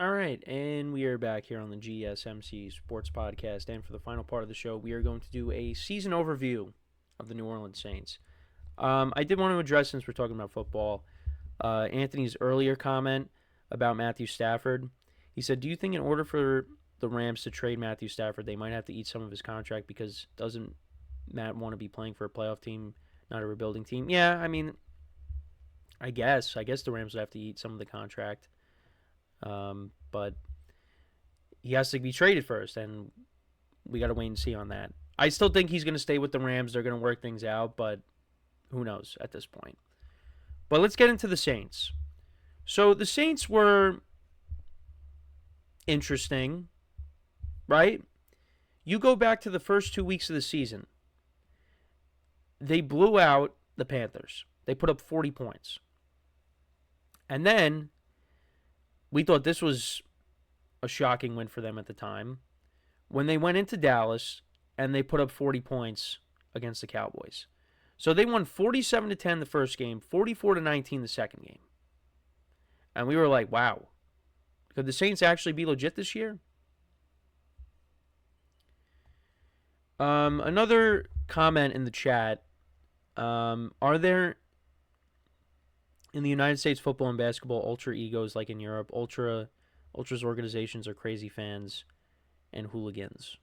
All right, and we are back here on the GSMC Sports Podcast. And for the final part of the show, we are going to do a season overview of the New Orleans Saints. I did want to address, since we're talking about football, Anthony's earlier comment about Matthew Stafford. He said, "Do you think in order for the Rams to trade Matthew Stafford, they might have to eat some of his contract because doesn't Matt want to be playing for a playoff team, not a rebuilding team?" Yeah, I mean, I guess the Rams would have to eat some of the contract. But he has to be traded first, and we got to wait and see on that. I still think he's going to stay with the Rams. They're going to work things out, but who knows at this point. But let's get into the Saints. So the Saints were interesting, right? You go back to the first 2 weeks of the season. They blew out the Panthers. They put up 40 points. And then we thought this was a shocking win for them at the time when they went into Dallas and they put up 40 points against the Cowboys. So they won 47-10 the first game, 44-19 the second game. And we were like, wow, could the Saints actually be legit this year? Another comment in the chat. Are there in the United States football and basketball ultra egos like in Europe? Ultras organizations are crazy fans and hooligans.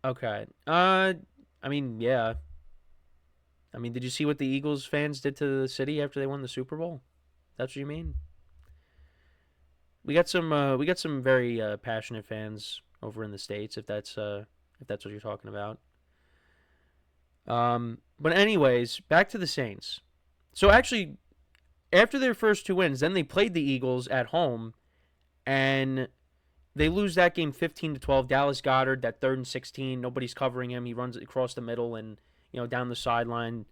Okay. I mean, yeah. I mean, did you see what the Eagles fans did to the city after they won the Super Bowl? That's what you mean? We got some very passionate fans over in the States, if that's what you're talking about. But anyways, back to the Saints. So actually, after their first two wins, then they played the Eagles at home, and they lose that game 15-12. Dallas Goedert, that 3rd and 16, nobody's covering him. He runs across the middle and down the sideline,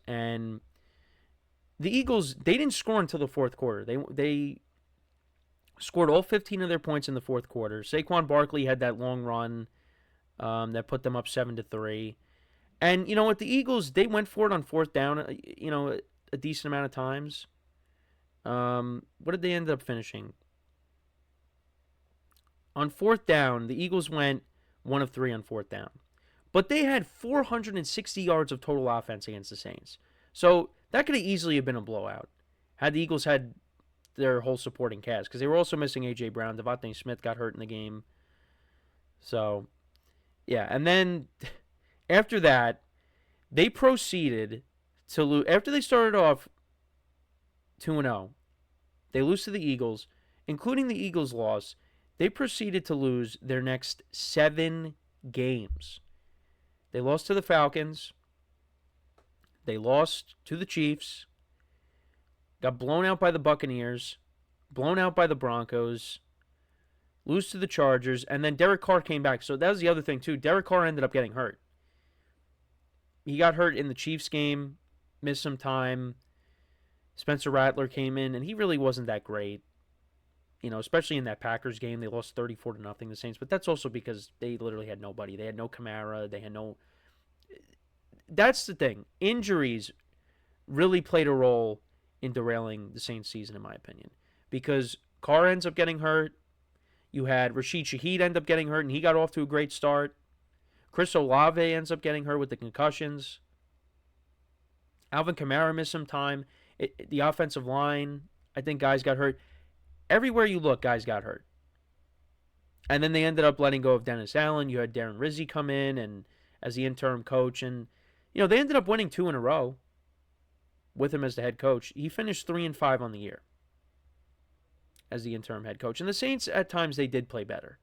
and the Eagles, they didn't score until the fourth quarter. They scored all 15 of their points in the fourth quarter. Saquon Barkley had that long run that put them up 7-3. And you know what, the Eagles, they went for it on fourth down, a decent amount of times. What did they end up finishing? On fourth down, the Eagles went 1 of 3 on fourth down. But they had 460 yards of total offense against the Saints. So that could have easily been a blowout had the Eagles had their whole supporting cast, because they were also missing A.J. Brown. Devontae Smith got hurt in the game. So, yeah. And then after that, they proceeded to lose. After they started off 2-0, they lose to the Eagles, including the Eagles' loss. They proceeded to lose their next 7 games. They lost to the Falcons. They lost to the Chiefs. Got blown out by the Buccaneers. Blown out by the Broncos. Lose to the Chargers. And then Derek Carr came back. So that was the other thing, too. Derek Carr ended up getting hurt. He got hurt in the Chiefs game. Missed some time. Spencer Rattler came in, and he really wasn't that great. Especially in that Packers game, they lost 34-0, the Saints. But that's also because they literally had nobody. They had no Kamara. They had no... That's the thing. Injuries really played a role in derailing the Saints season, in my opinion. Because Carr ends up getting hurt. You had Rashid Shaheed end up getting hurt, and he got off to a great start. Chris Olave ends up getting hurt with the concussions. Alvin Kamara missed some time. The offensive line, I think guys got hurt. Everywhere you look, guys got hurt. And then they ended up letting go of Dennis Allen. You had Darren Rizzi come in and as the interim coach. And, they ended up winning 2 in a row with him as the head coach. He finished 3-5 on the year as the interim head coach. And the Saints, at times, they did play better.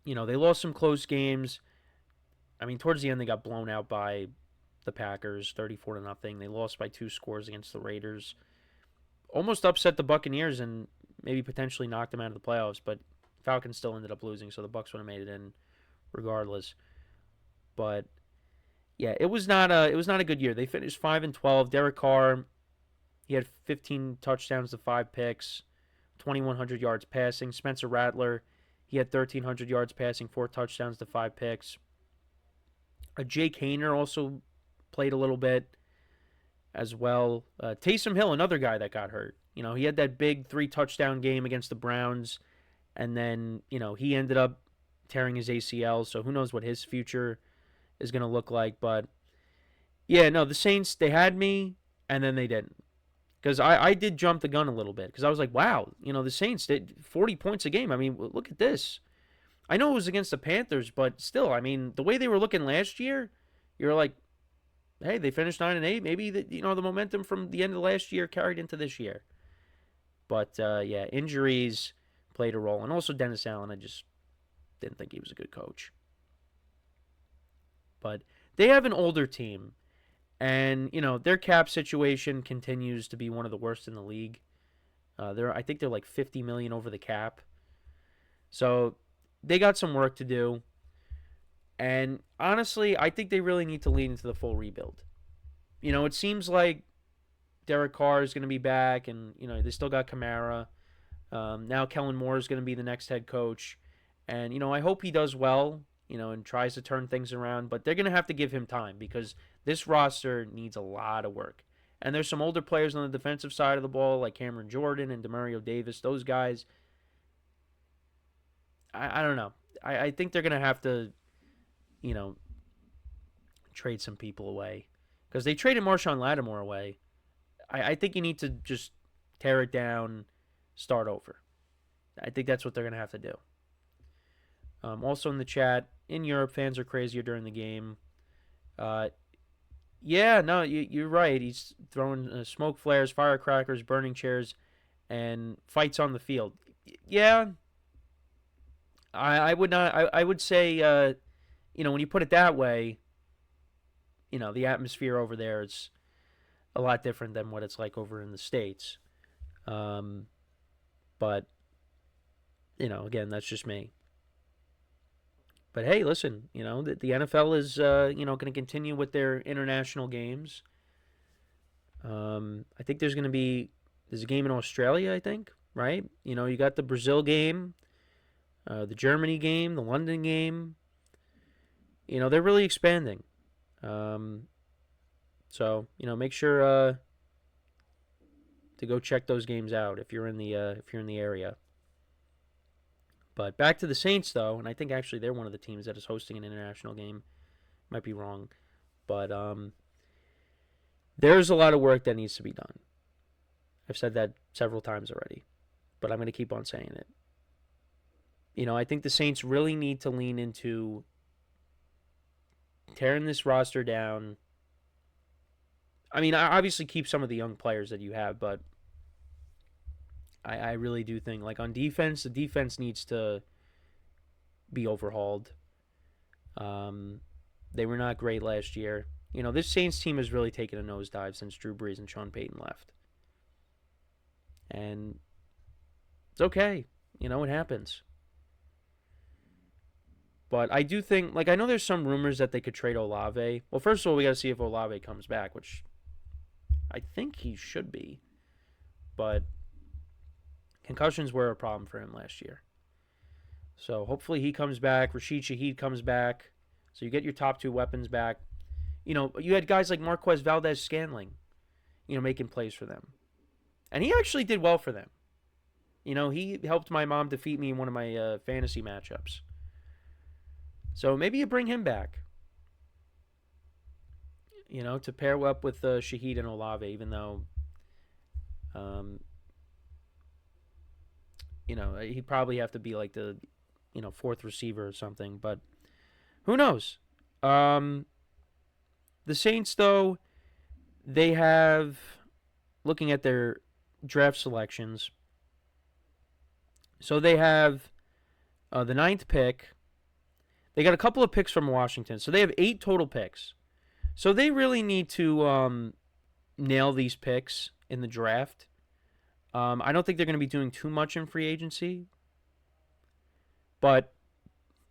They lost some close games. I mean, towards the end, they got blown out by the Packers, 34-0. They lost by 2 scores against the Raiders. Almost upset the Buccaneers and maybe potentially knocked them out of the playoffs, but Falcons still ended up losing, so the Bucs would have made it in regardless. But yeah, it was not a good year. They finished 5-12. Derek Carr, he had 15 touchdowns to 5 picks, 2,100 yards passing. Spencer Rattler, he had 1,300 yards passing, 4 touchdowns to 5 picks. Jake Hayner also played a little bit. as well. Taysom Hill, another guy that got hurt. He had that big 3 touchdown game against the Browns, and then he ended up tearing his ACL. So who knows what his future is going to look like? But yeah, no, the Saints, they had me, and then they didn't. Because I did jump the gun a little bit. Because I was like, wow, the Saints did 40 points a game. I mean, look at this. I know it was against the Panthers, but still, I mean, the way they were looking last year, you're like, hey, they finished 9-8. Maybe the momentum from the end of last year carried into this year. But yeah, injuries played a role, and also Dennis Allen. I just didn't think he was a good coach. But they have an older team, and their cap situation continues to be one of the worst in the league. I think they're like $50 million over the cap, so they got some work to do. And honestly, I think they really need to lean into the full rebuild. It seems like Derek Carr is going to be back, and they still got Kamara. Now Kellen Moore is going to be the next head coach, and I hope he does well, and tries to turn things around. But they're going to have to give him time because this roster needs a lot of work. And there's some older players on the defensive side of the ball, like Cameron Jordan and Demario Davis. Those guys, I don't know. I think they're going to have to, you know, trade some people away because they traded Marshawn Lattimore away. I think you need to just tear it down, start over. I think that's what they're going to have to do. Also in the chat, in Europe, fans are crazier during the game. Yeah, no, you're right. He's throwing smoke flares, firecrackers, burning chairs, and fights on the field. Yeah, I would not. I would say, when you put it that way, the atmosphere over there is a lot different than what it's like over in the States. But, again, that's just me. But hey, listen, the NFL is, going to continue with their international games. I think there's a game in Australia, I think, right? You got the Brazil game, the Germany game, the London game. They're really expanding. So, make sure to go check those games out if you're in the area. But back to the Saints, though, and I think actually they're one of the teams that is hosting an international game. Might be wrong, but there's a lot of work that needs to be done. I've said that several times already, but I'm going to keep on saying it. I think the Saints really need to lean into tearing this roster down. I mean, I obviously keep some of the young players that you have, but I really do think, like on defense, the defense needs to be overhauled. They were not great last year. This Saints team has really taken a nosedive since Drew Brees and Sean Payton left. And it's okay. It happens. But I do think, I know there's some rumors that they could trade Olave. Well, first of all, we got to see if Olave comes back, which I think he should be. But concussions were a problem for him last year. So hopefully he comes back. Rashid Shaheed comes back. So you get your top two weapons back. You had guys like Marquez Valdez-Scantling, making plays for them. And he actually did well for them. He helped my mom defeat me in one of my fantasy matchups. So maybe you bring him back. To pair up with Shaheed and Olave, even though, he'd probably have to be like the, fourth receiver or something. But who knows? The Saints, though, they have, looking at their draft selections, so they have the 9th pick. They got a couple of picks from Washington. So they have 8 total picks. So they really need to nail these picks in the draft. I don't think they're going to be doing too much in free agency. But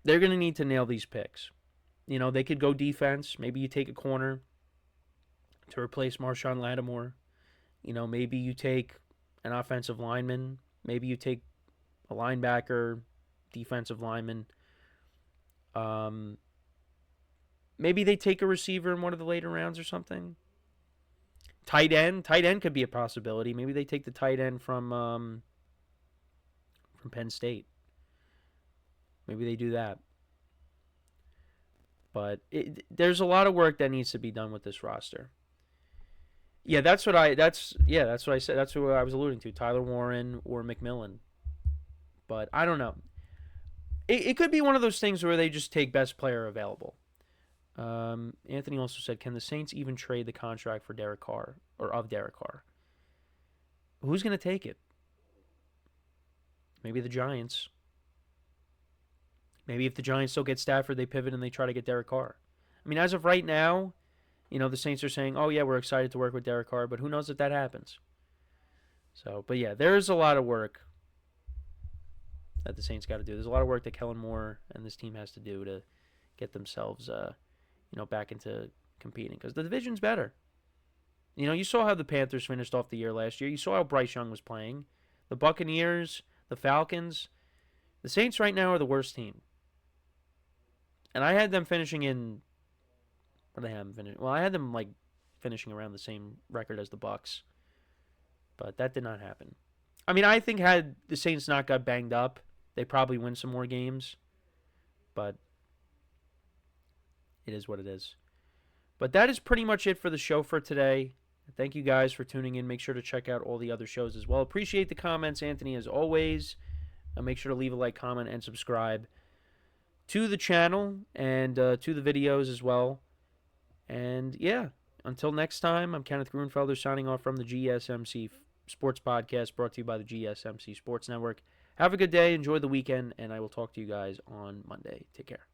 they're going to need to nail these picks. They could go defense. Maybe you take a corner to replace Marshawn Lattimore. Maybe you take an offensive lineman. Maybe you take a linebacker, defensive lineman. Maybe they take a receiver in one of the later rounds or something. Tight end could be a possibility. Maybe they take the tight end from Penn State. Maybe they do that. But there's a lot of work that needs to be done with this roster. Yeah, that's what I said. That's what I was alluding to. Tyler Warren or McMillan. But I don't know. It could be one of those things where they just take best player available. Anthony also said, can the Saints even trade the contract for Derek Carr or of Derek Carr? Who's going to take it? Maybe the Giants. Maybe if the Giants still get Stafford, they pivot and they try to get Derek Carr. I mean, as of right now, the Saints are saying, oh, yeah, we're excited to work with Derek Carr, but who knows if that happens. So, but yeah, there's a lot of work that the Saints got to do. There's a lot of work that Kellen Moore and this team has to do to get themselves, back into competing because the division's better. You saw how the Panthers finished off the year last year. You saw how Bryce Young was playing. The Buccaneers, the Falcons, the Saints right now are the worst team. And I had them finishing in. What did I have them finish? Well, I had them finishing around the same record as the Bucs, but that did not happen. I mean, I think had the Saints not got banged up, they probably win some more games. But it is what it is. But that is pretty much it for the show for today. Thank you guys for tuning in. Make sure to check out all the other shows as well. Appreciate the comments, Anthony, as always. Make sure to leave a like, comment, and subscribe to the channel and to the videos as well. And yeah, until next time, I'm Kenneth Grunfelder signing off from the GSMC Sports Podcast brought to you by the GSMC Sports Network. Have a good day, enjoy the weekend, and I will talk to you guys on Monday. Take care.